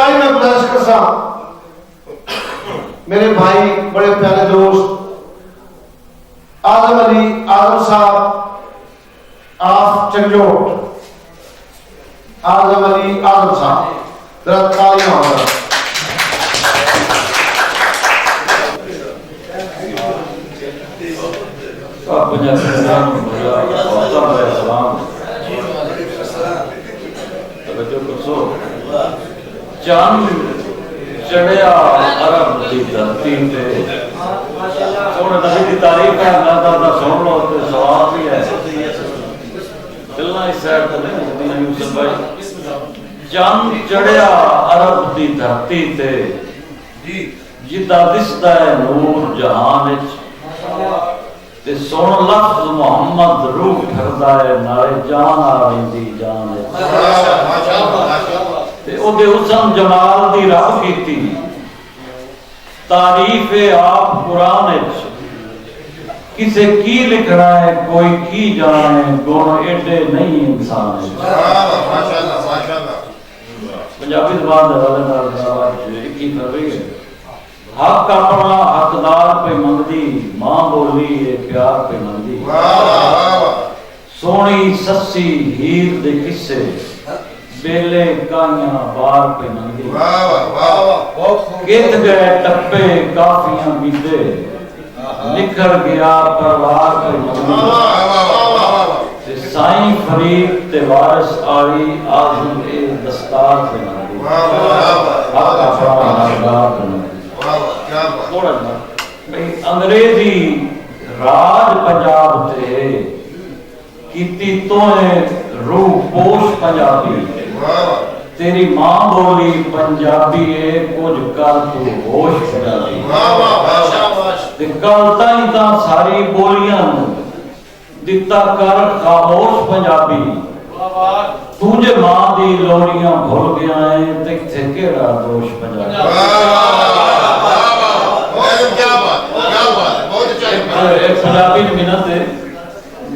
نال میں گزارش کرسا میرے بھائی بڑے پیارے دوست اعظم علی اعظم صاحب آف چنجوٹ اعظم علی اعظم صاحب ذرا تالیاں ہو رہا چاند چڑھیا عرب دی دھرتی تے سونے نبی دی تعریف ہے اللہ تعالیٰ سن لو تے ثواب بھی ہے دلنا اس سائڈ تے نہیں ہوتی یوسف بھائی چاند چڑھیا عرب دی دھرتی تے جدا دستا ہے نور جہان وچ تے سن لفظ محمد روح پھردا ہے نالے جان آ ویندی جان تے او دے حسن جمال دی رب کیتی تعریف آپ قرآن وچ کسے کی لکھنا ہے کوئی کی جانے گن ایڈے نہیں انسان ہے پنجابی زبان دے حوالے نال کی فروی ہے حق اپنا حقدار پہ منگدی ماں بولی ہے پیار پہ منگدی سونی سسی ہیر دے قصے بیلے کانیاں بار پہ منگدی کت گئے ٹپے کافیاں بیتے نکھر گیا پروار پہ منگدی سائیں فرید تے وارث آئی آزم اے دستار پہ منگدی حق اپنا حقدار پہ منگدی انگریزی راج پنجاب تے کیتی تویں روح پوش پنجابی تیری ماں بولی پنجابی ہے کچھ کر تو ہوش پنجابی کل تائیں تاں ساری بولیاں دتا کر خاموش پنجابی تجھے ماں دی لوڑیاں بھول گیا ہیں تے تھے کیڑا دوش پنجابی پنجابی منت ہے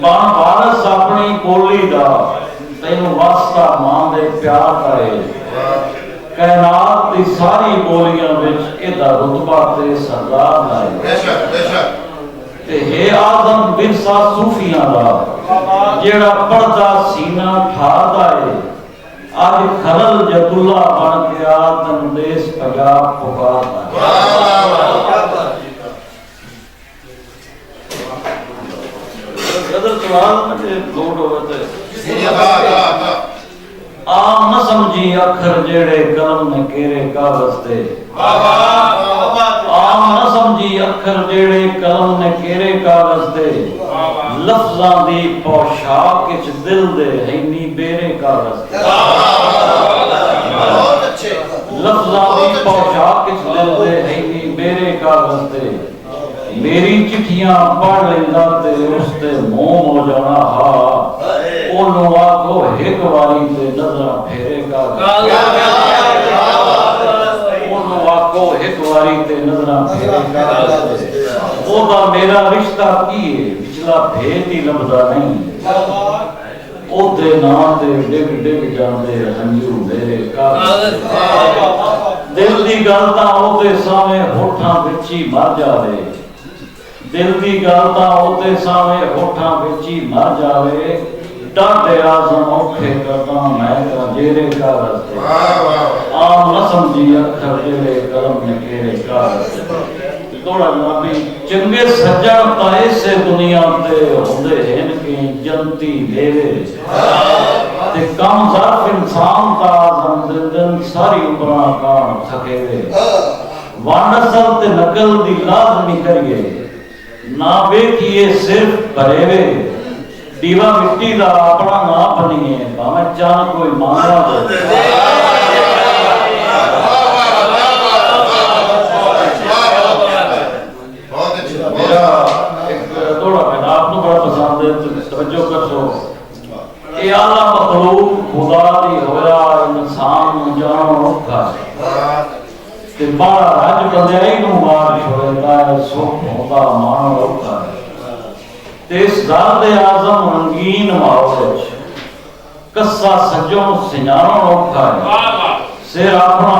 بان وارث اپنی بولی دا تینوں واسطہ ماں دے پیار کرے کائنات دی ساری بولیاں وچ ایدا رتبہ تے سردار لائے تے ہے آدم ورثہ صوفیاں دا جیڑا پڑھدا سینہ ٹھاردا ہے آج خلل جد اللہ بن گیا تندیس پنجاب پکاردا قدر سوال مجھے لوٹ ہوئے تھے عام نہ سمجھی اکھر جیڑے قلم نے کیرے کاغذ تے عام نہ سمجھی اکھر جیڑے قلم نے کیرے کاغذ تے لفظاں دی پوشاک وچ دل دے ہینی بیرے کاغذ تے لفظاں دی پوشاک وچ دل دے ہینی بیرے کاغذ تے میری چٹھیاں پڑھ لیندہ تے اس تے منہ ہو جانا ہا اونوں آکھو ایک واری تے نظراں پھیرے کاغذ اونوں آکھو ایک واری تے نظراں پھیرے کاغذ وہ دا میرا رشتہ کی ہے پچھلا بھید ہی لبدا نہیں او دے نام تے ڈگ ڈگ جاندے ہنجو میرے کاغذ دل دی گل تاں او دے سامنے ہوٹھاں وچ ہی مر جاوے دل دی گل تاں اوتے سامنے ہوٹھاں وچ ہی مر جاوے ڈاڈے اعظم اوکھے کردا میں تا جیرے کاغذ تے عام نہ سمجھی اکھر جیڑے قلم نے کیڑے کاغذ تے توڑا نبی چنگے سجن تا اسے دنیا تے ہوندے ہن کہ جنتی لیوے تے کم ظرف انسان تا اعظم دن ساری عمراں کان تھکے وانڈ اصل تے نقل دی لازمی کریے نہ بیکیے صرف بھریوے دیوا مٹی دا اپنا نہ بنیے باہمیں چاہ کوئی مانگا دے میرا ایک دوڑا پہنا آپ نے بڑا پسند ہے توجہ کر سو اے اعلیٰ مخلوق خدا دی ہویا انسان جانو رکھا تے بارا رج بندیائی نو مار چھوڑتا ہے سکھ ہوتا مانو رکھا ہے تے اس ذات اعظم رنگین ماحول کسا سجوں سنجانو رکھا ہے سر اپنا